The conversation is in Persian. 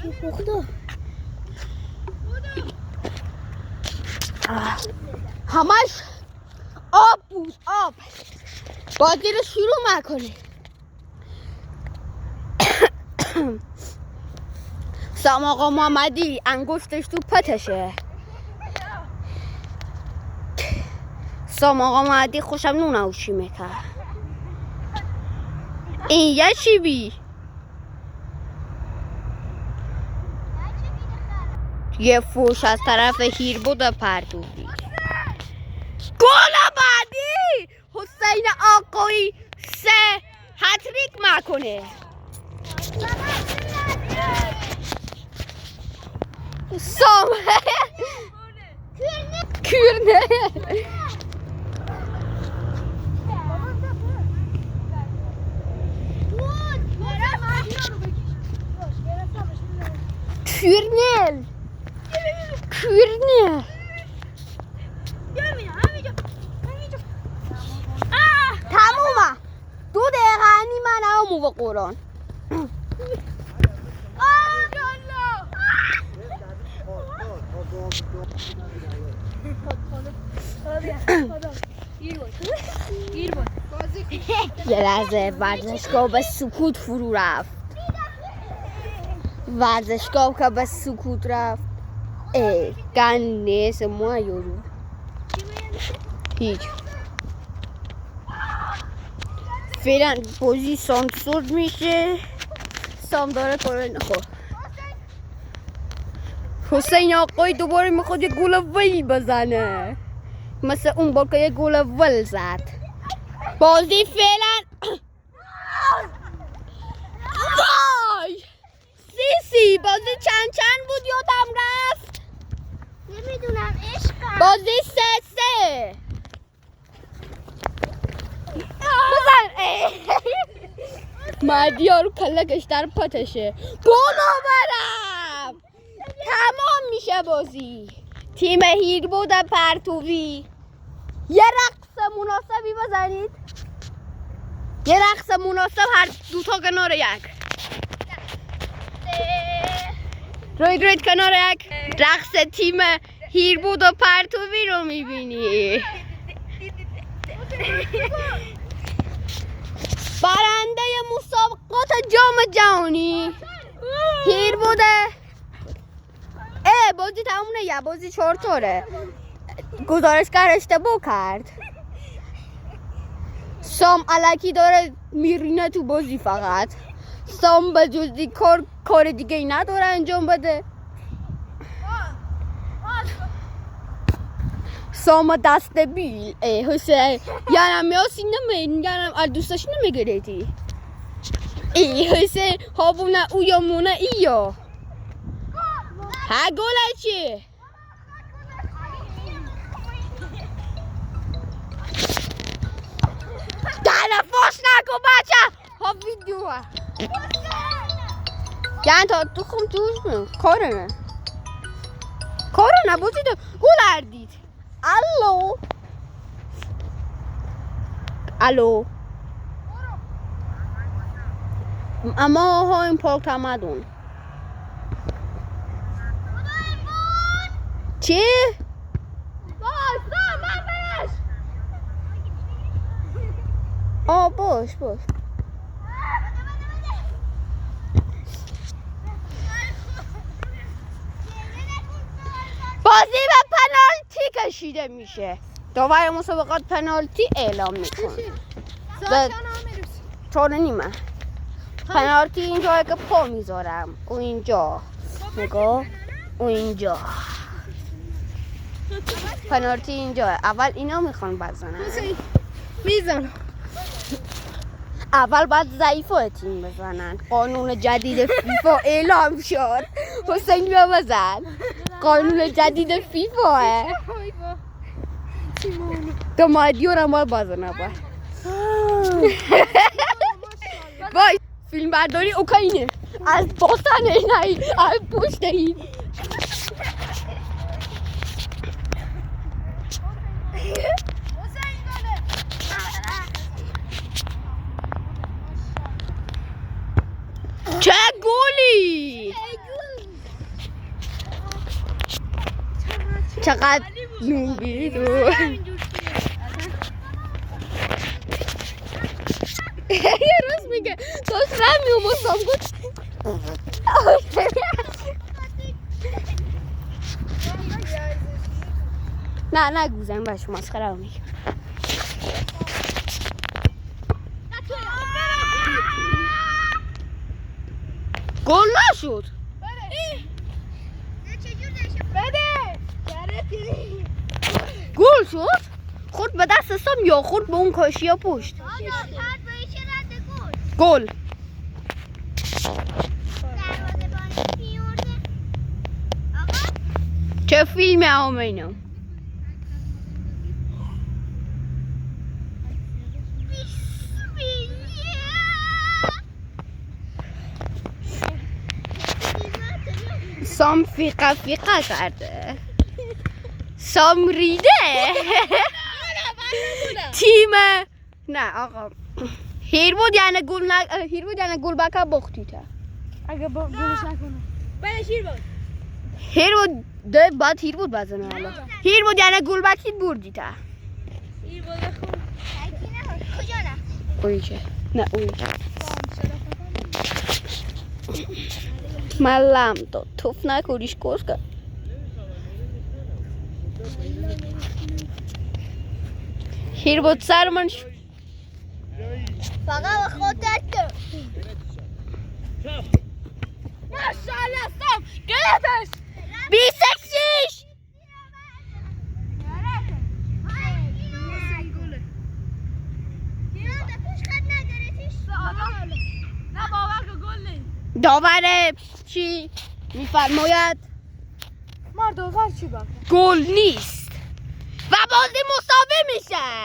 پخته همش آب بود آب بازی رو شروع نکنه سام آقا محمدی انگشتش تو پتشه سام آقا محمدی خوشم نونوشی میکرد این یه چی بی یه فوش از طرف هیربود پرتوبی گل بعدی حسین آقایی سه هتریک میکنه سام کورنه کورنل کورنل تمومه 2 دقیقه من همو به قرآن یه لحظه ورزشگاه به سکوت فرو رفت ورزشگاه که به سکوت رفت گنده سموه یورو هیچ فعلا بازی سانسور میشه سام داره کاره نخور حسین آقای دوباره میخواد یه گل وی بزنه مثل اون بار که یه گل ول زد بازی فعلا وای سی بازی چند بود یادم رفت نمیدونم عشقم بازی 3 بزن مهدیار کلکش در پتشه گل آورم تمام میشه بازی تیم هیربود پرتوی یه رقص مناسبی بزنید یه رقص مناسب هر دوتا کنار یک روید کنار یک رقص تیم هیربود و پرتوی رو میبینی برنده مسابقات جام جهانی هیربوده بازی تموم نه بازی 4 طوره گزارشگر اشتباه کرد سام الکی داره میرینه تو بازی فقط سام به جزی کار دیگه ای نداره انجام بده سام دست بیل حسین یعنی میاسی نمین یعنی دوستاش نمیگریدی حسین هابونه او یا مونه یا ها گله چی تلفاش نکن بچه ها ویدیوه یعنی تا تو خم توش کاره بازی تو گل اردید الو اما ها این پاک تمدون چی؟ باش بازی به پنالتی کشیده میشه داور مسابقات پنالتی اعلام میکنه 4:30 پنالتی اینجا که پا میذارم او اینجا نگاه او اینجا پنالتی اینجا اول اینا میخوان بزنن میزنم اول باید ضعیفا تیم بزنن قانون جدید فیفا اعلام شد حسین بیا بزن قانون جدید فیفا تو مادیو رو ما بزنه وای فیلم برداری اوکاینه از باستن اینایی از پشت این چه گلی چقدر نوبی تو یه روز میگه داشت رمی و مستم گفت نه نگوزن باش مسخره رو میگه گل نشد گل شد خورد به دست استم یا خورد به اون کاشی ها پشت گل چه فیلم همینم سام فیقه کرده سام ریده تیم نه آقا هیر بود یعنی گل بکه بختی تا اگه گلش نکنه بله شیر بود هیر بود ده بعد هیر بود بزنه حالا هیر بود یعنی گل بکی بردی تا شیر بود خون کجا نه اوی چه نه اوی ملم تو توف نکوریش کس کن هیر بود سر من فقط به خودت تو ماشاءالله سام گرفتش 26 داور چی میفرماید مردوور چی باید گل نیست و بازی مساوی میشه